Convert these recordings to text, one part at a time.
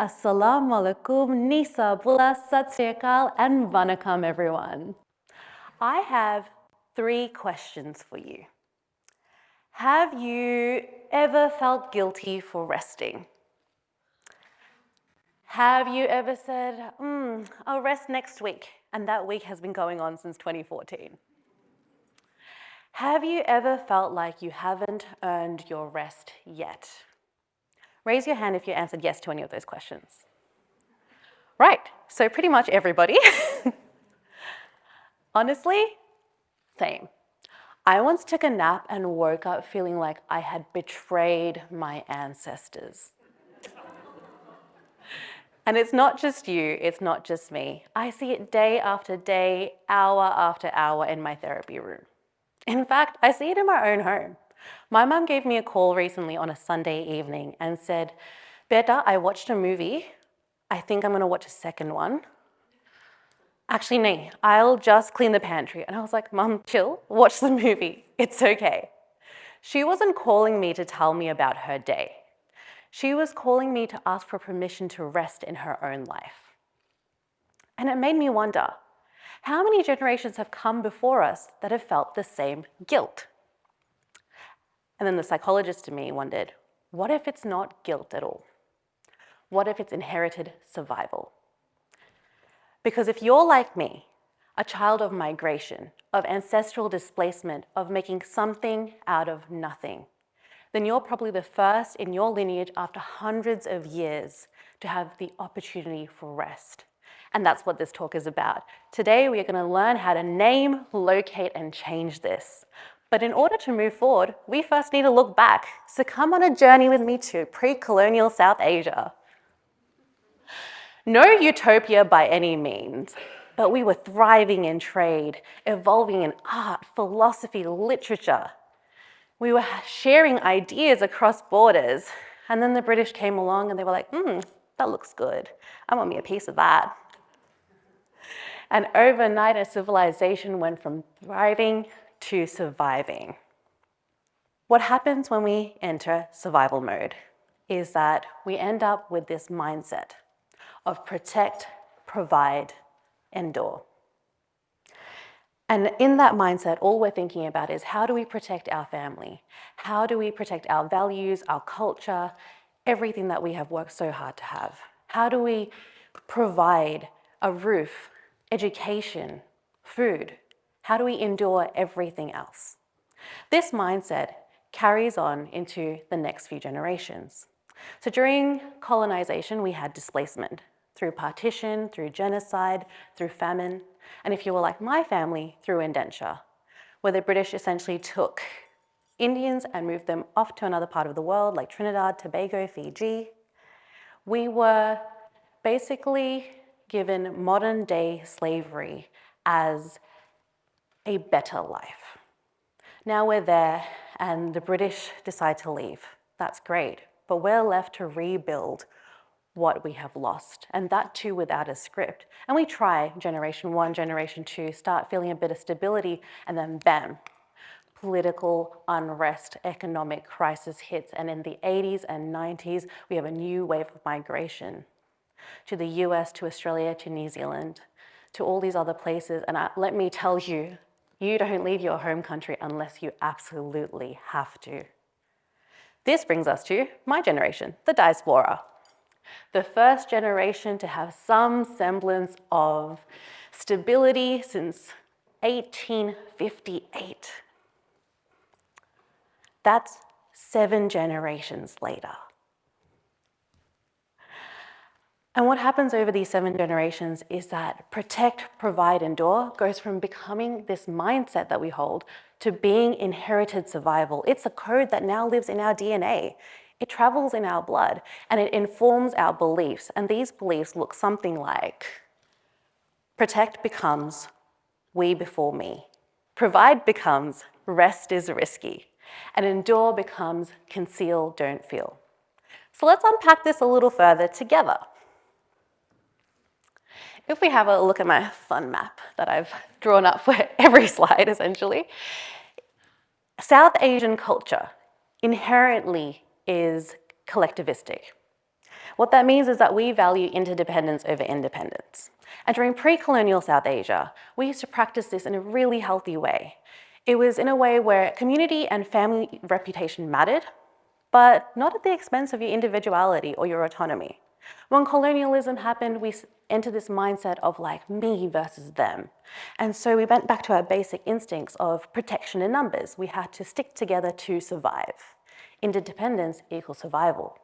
assalamu alaikum, nisa, bula, sat sri akal, and vanakkam, everyone. I have 3 questions for you. Have you ever felt guilty for resting? Have you ever said, I'll rest next week, and that week has been going on since 2014? Have you ever felt like you haven't earned your rest yet? Raise your hand if you answered yes to any of those questions. Right, so pretty much everybody. Honestly, same. I once took a nap and woke up feeling like I had betrayed my ancestors. And it's not just you, it's not just me. I see it day after day, hour after hour in my therapy room. In fact, I see it in my own home. My mum gave me a call recently on a Sunday evening and said, Beta, I watched a movie. I think I'm gonna watch a second one. Actually, no, I'll just clean the pantry. And I was like, Mum, chill, watch the movie. It's okay. She wasn't calling me to tell me about her day. She was calling me to ask for permission to rest in her own life. And it made me wonder, how many generations have come before us that have felt the same guilt? And then the psychologist in me wondered, what if it's not guilt at all? What if it's inherited survival? Because if you're like me, a child of migration, of ancestral displacement, of making something out of nothing, then you're probably the first in your lineage after hundreds of years to have the opportunity for rest. And that's what this talk is about. Today, we are going to learn how to name, locate, and change this. But in order to move forward, we first need to look back. So come on a journey with me to pre-colonial South Asia. No utopia by any means, but we were thriving in trade, evolving in art, philosophy, literature. We were sharing ideas across borders. And then the British came along and they were like, that looks good. I want me a piece of that. And overnight, a civilization went from thriving to surviving. What happens when we enter survival mode is that we end up with this mindset of protect, provide, endure. And in that mindset, all we're thinking about is how do we protect our family? How do we protect our values, our culture, everything that we have worked so hard to have? How do we provide a roof, education, food? How do we endure everything else? This mindset carries on into the next few generations. So during colonization, we had displacement through partition, through genocide, through famine, and if you were like my family, through indenture, where the British essentially took Indians and moved them off to another part of the world, like Trinidad, Tobago, Fiji. We were basically given modern day slavery as a better life. Now we're there and the British decide to leave. That's great, but we're left to rebuild what we have lost, and that too without a script. And we try generation 1, generation 2, start feeling a bit of stability, and then bam, political unrest, economic crisis hits, and in the 80s and 90s, we have a new wave of migration to the US, to Australia, to New Zealand, to all these other places. And let me tell you, you don't leave your home country unless you absolutely have to. This brings us to my generation, the diaspora. The first generation to have some semblance of stability since 1858. That's 7 generations later. And what happens over these 7 generations is that protect, provide, endure goes from becoming this mindset that we hold to being inherited survival. It's a code that now lives in our DNA. It travels in our blood and it informs our beliefs. And these beliefs look something like protect becomes we before me. Provide becomes rest is risky. And endure becomes conceal, don't feel. So let's unpack this a little further together. If we have a look at my fun map that I've drawn up for every slide, essentially, South Asian culture inherently is collectivistic. What that means is that we value interdependence over independence. And during pre-colonial South Asia, we used to practice this in a really healthy way. It was in a way where community and family reputation mattered, but not at the expense of your individuality or your autonomy. When colonialism happened, we entered this mindset of like me versus them. And so we went back to our basic instincts of protection in numbers. We had to stick together to survive. Interdependence equals survival.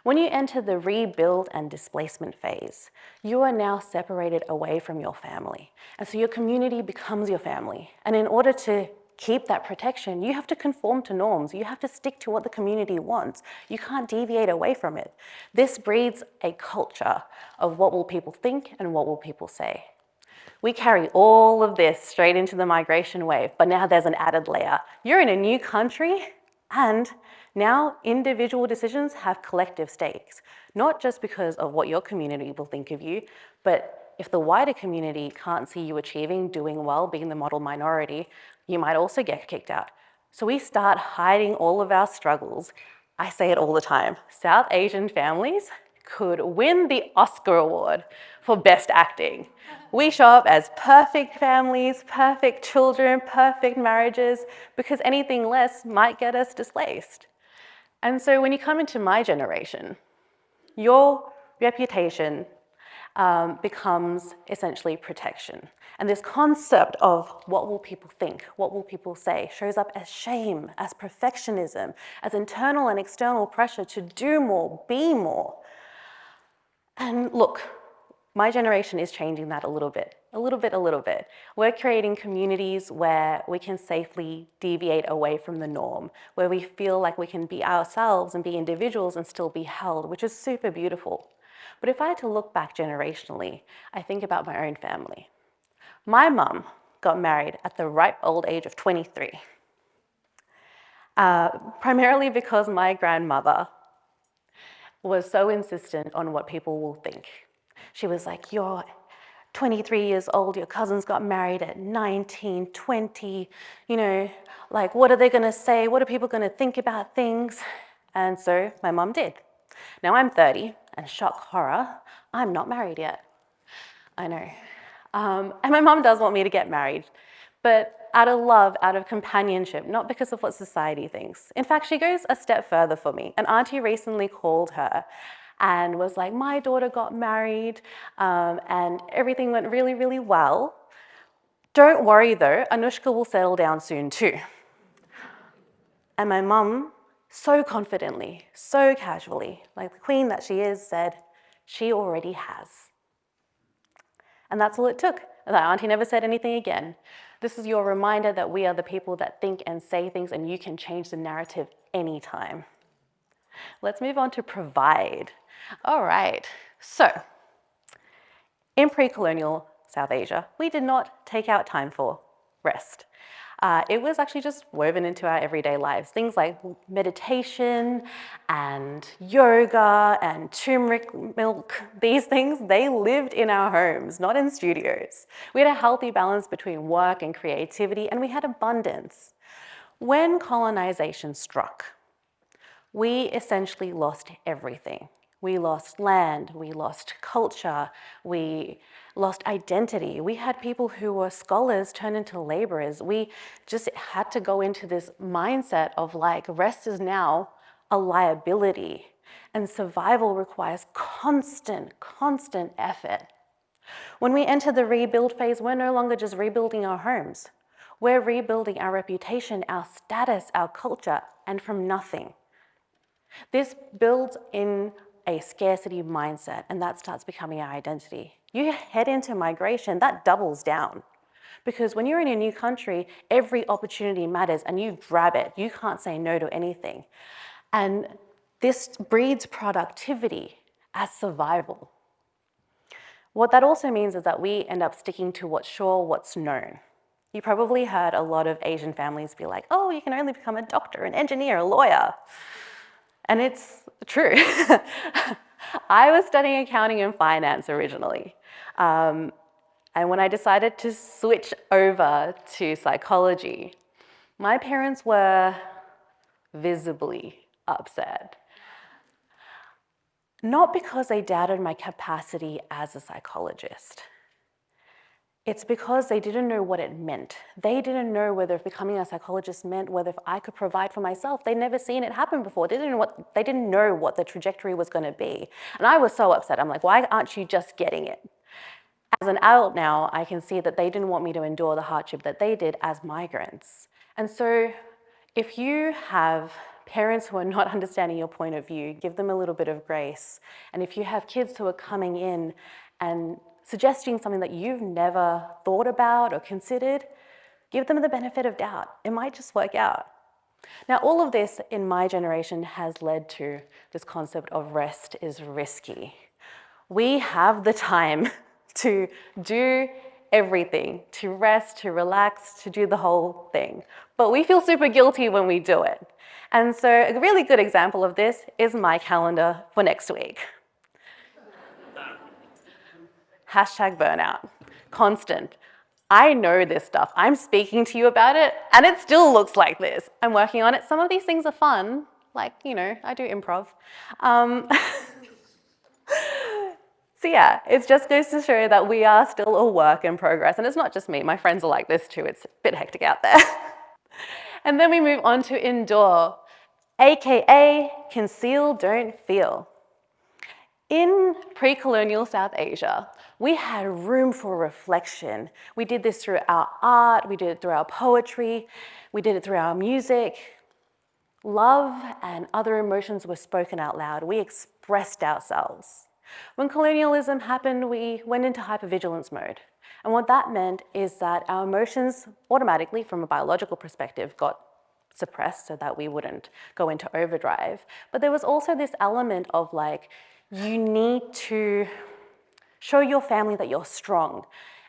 When you enter the rebuild and displacement phase, you are now separated away from your family. And so your community becomes your family. And in order to keep that protection, you have to conform to norms. You have to stick to what the community wants. You can't deviate away from it. This breeds a culture of what will people think and what will people say. We carry all of this straight into the migration wave, but now there's an added layer. You're in a new country, and now individual decisions have collective stakes, not just because of what your community will think of you, but if the wider community can't see you achieving, doing well, being the model minority, you might also get kicked out. So we start hiding all of our struggles. I say it all the time. South Asian families could win the Oscar award for best acting. We show up as perfect families, perfect children, perfect marriages, because anything less might get us displaced. And so when you come into my generation, your reputation becomes essentially protection. And this concept of what will people think, what will people say, shows up as shame, as perfectionism, as internal and external pressure to do more, be more. And look, my generation is changing that a little bit. We're creating communities where we can safely deviate away from the norm, where we feel like we can be ourselves and be individuals and still be held, which is super beautiful. But if I had to look back generationally, I think about my own family. My mum got married at the ripe old age of 23, primarily because my grandmother was so insistent on what people will think. She was like, you're 23 years old, your cousins got married at 19, 20, like what are they gonna say? What are people gonna think about things? And so my mum did. Now I'm 30, and shock horror, I'm not married yet. I know. And my mum does want me to get married, but out of love, out of companionship, not because of what society thinks. In fact, she goes a step further for me. An auntie recently called her and was like, my daughter got married and everything went really, really well. Don't worry though, Anushka will settle down soon too. And my mum, so confidently, so casually, like the queen that she is, said, she already has. And that's all it took. That auntie never said anything again. This is your reminder that we are the people that think and say things, and you can change the narrative anytime. Let's move on to provide. All right, so in pre-colonial South Asia, we did not take out time for rest. It was actually just woven into our everyday lives. Things like meditation and yoga and turmeric milk, these things, they lived in our homes, not in studios. We had a healthy balance between work and creativity, and we had abundance. When colonization struck, we essentially lost everything. We lost land, we lost culture, we lost identity. We had people who were scholars turn into laborers. We just had to go into this mindset of like, rest is now a liability, and survival requires constant effort. When we enter the rebuild phase, we're no longer just rebuilding our homes. We're rebuilding our reputation, our status, our culture, and from nothing. This builds in a scarcity mindset, and that starts becoming our identity. You head into migration, that doubles down. Because when you're in a new country, every opportunity matters and you grab it. You can't say no to anything. And this breeds productivity as survival. What that also means is that we end up sticking to what's sure, what's known. You probably heard a lot of Asian families be like, oh, you can only become a doctor, an engineer, a lawyer. And it's true. I was studying accounting and finance originally. And when I decided to switch over to psychology, my parents were visibly upset. Not because they doubted my capacity as a psychologist. It's because they didn't know what it meant. They didn't know whether becoming a psychologist meant whether if I could provide for myself. They'd never seen it happen before. They didn't know what the trajectory was going to be. And I was so upset. I'm like, why aren't you just getting it? As an adult now, I can see that they didn't want me to endure the hardship that they did as migrants. And so if you have parents who are not understanding your point of view, give them a little bit of grace. And if you have kids who are coming in and suggesting something that you've never thought about or considered, give them the benefit of doubt. It might just work out. Now, all of this in my generation has led to this concept of rest is risky. We have the time to do everything, to rest, to relax, to do the whole thing. But we feel super guilty when we do it. And so a really good example of this is my calendar for next week. Hashtag burnout, constant. I know this stuff. I'm speaking to you about it, and it still looks like this. I'm working on it. Some of these things are fun, like, I do improv. So yeah, it just goes to show that we are still a work in progress. And it's not just me, my friends are like this too. It's a bit hectic out there. And then we move on to endure, AKA conceal, don't feel. In pre-colonial South Asia, we had room for reflection. We did this through our art, we did it through our poetry, we did it through our music. Love and other emotions were spoken out loud. We expressed ourselves. When colonialism happened, we went into hypervigilance mode. And what that meant is that our emotions automatically, from a biological perspective, got suppressed so that we wouldn't go into overdrive. But there was also this element of like, you need to show your family that you're strong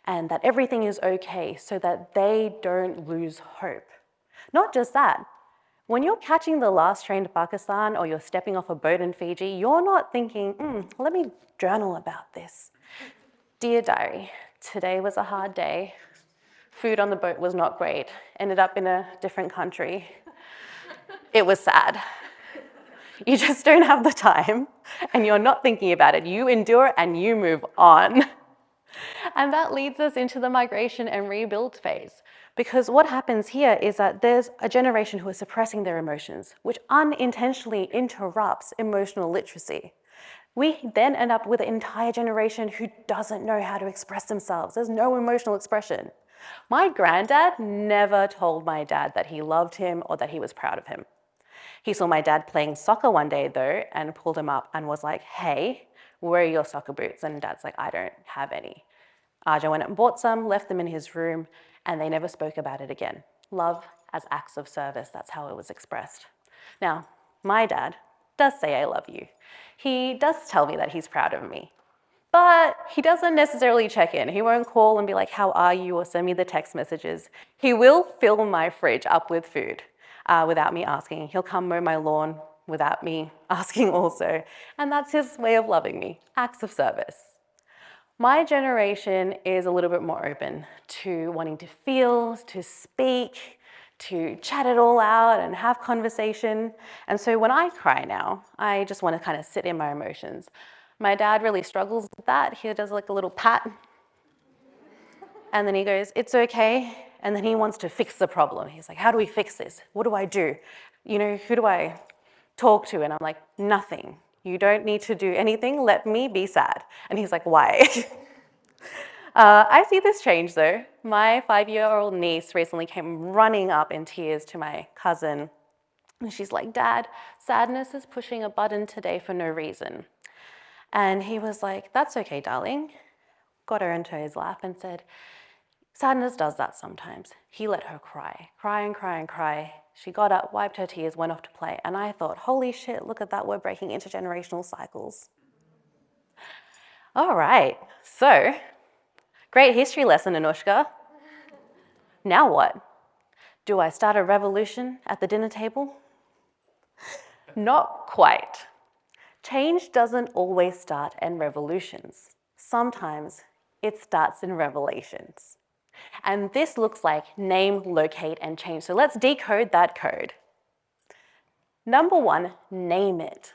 and that everything is okay so that they don't lose hope. Not just that. When you're catching the last train to Pakistan or you're stepping off a boat in Fiji, you're not thinking, let me journal about this. Dear diary, today was a hard day. Food on the boat was not great. Ended up in a different country. It was sad. You just don't have the time and you're not thinking about it. You endure and you move on. And that leads us into the migration and rebuild phase. Because what happens here is that there's a generation who are suppressing their emotions, which unintentionally interrupts emotional literacy. We then end up with an entire generation who doesn't know how to express themselves. There's no emotional expression. My granddad never told my dad that he loved him or that he was proud of him. He saw my dad playing soccer one day though and pulled him up and was like, hey, where are your soccer boots? And dad's like, I don't have any. Aja went and bought some, left them in his room, and they never spoke about it again. Love as acts of service, that's how it was expressed. Now, my dad does say I love you. He does tell me that he's proud of me, but he doesn't necessarily check in. He won't call and be like, how are you? Or send me the text messages. He will fill my fridge up with food without me asking. He'll come mow my lawn without me asking also. And that's his way of loving me, acts of service. My generation is a little bit more open to wanting to feel, to speak, to chat it all out and have conversation. And so when I cry now, I just want to kind of sit in my emotions. My dad really struggles with that. He does like a little pat. And then he goes, it's okay. And then he wants to fix the problem. He's like, how do we fix this? What do I do? Who do I talk to? And I'm like, nothing. You don't need to do anything. Let me be sad. And he's like, why? I see this change though. My 5-year-old niece recently came running up in tears to my cousin. And she's like, Dad, sadness is pushing a button today for no reason. And he was like, that's okay, darling. Got her into his lap and said, sadness does that sometimes. He let her cry and cry and cry. She got up, wiped her tears, went off to play. And I thought, holy shit, look at that, we're breaking intergenerational cycles. All right, so great history lesson, Anushka. Now what? Do I start a revolution at the dinner table? Not quite. Change doesn't always start in revolutions. Sometimes it starts in revelations. And this looks like name, locate, and change. So let's decode that code. Number one, name it.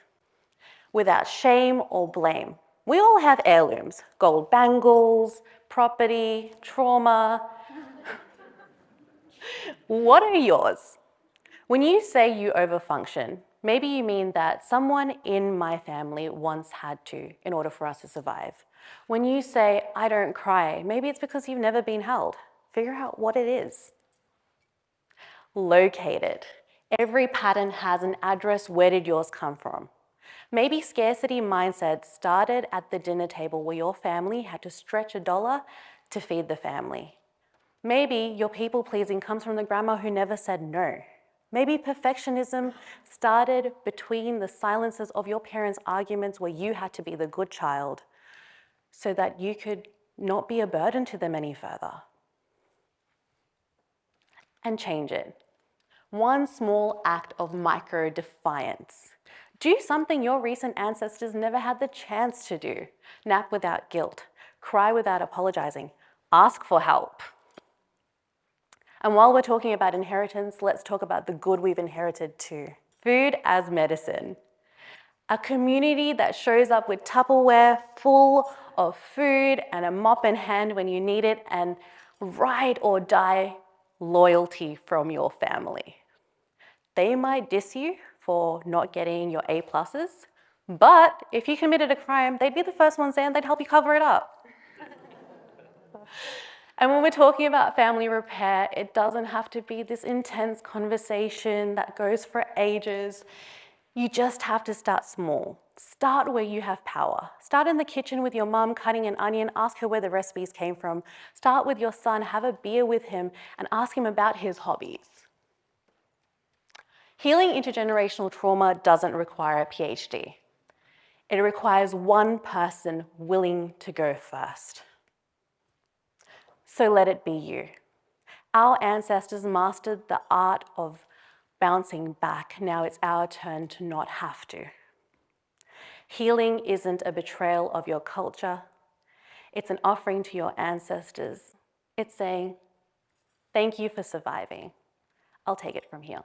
without shame or blame. We all have heirlooms, gold bangles, property, trauma. What are yours? When you say you overfunction, maybe you mean that someone in my family once had to in order for us to survive. When you say, I don't cry, maybe it's because you've never been held. Figure out what it is. Locate it. Every pattern has an address. Where did yours come from? Maybe scarcity mindset started at the dinner table where your family had to stretch $1 to feed the family. Maybe your people-pleasing comes from the grandma who never said no. Maybe perfectionism started between the silences of your parents' arguments where you had to be the good child so that you could not be a burden to them any further. And change it. One small act of micro-defiance. Do something your recent ancestors never had the chance to do. Nap without guilt. Cry without apologizing. Ask for help. And while we're talking about inheritance, let's talk about the good we've inherited too. Food as medicine. A community that shows up with Tupperware full of food and a mop in hand when you need it, and ride or die loyalty from your family. They might diss you for not getting your A+, but if you committed a crime, they'd be the first ones there and they'd help you cover it up. And when we're talking about family repair, it doesn't have to be this intense conversation that goes for ages. You just have to start small. Start where you have power. Start in the kitchen with your mum cutting an onion, ask her where the recipes came from. Start with your son, have a beer with him and ask him about his hobbies. Healing intergenerational trauma doesn't require a PhD. It requires one person willing to go first. So let it be you. Our ancestors mastered the art of bouncing back. Now it's our turn to not have to. Healing isn't a betrayal of your culture. It's an offering to your ancestors. It's saying, thank you for surviving. I'll take it from here.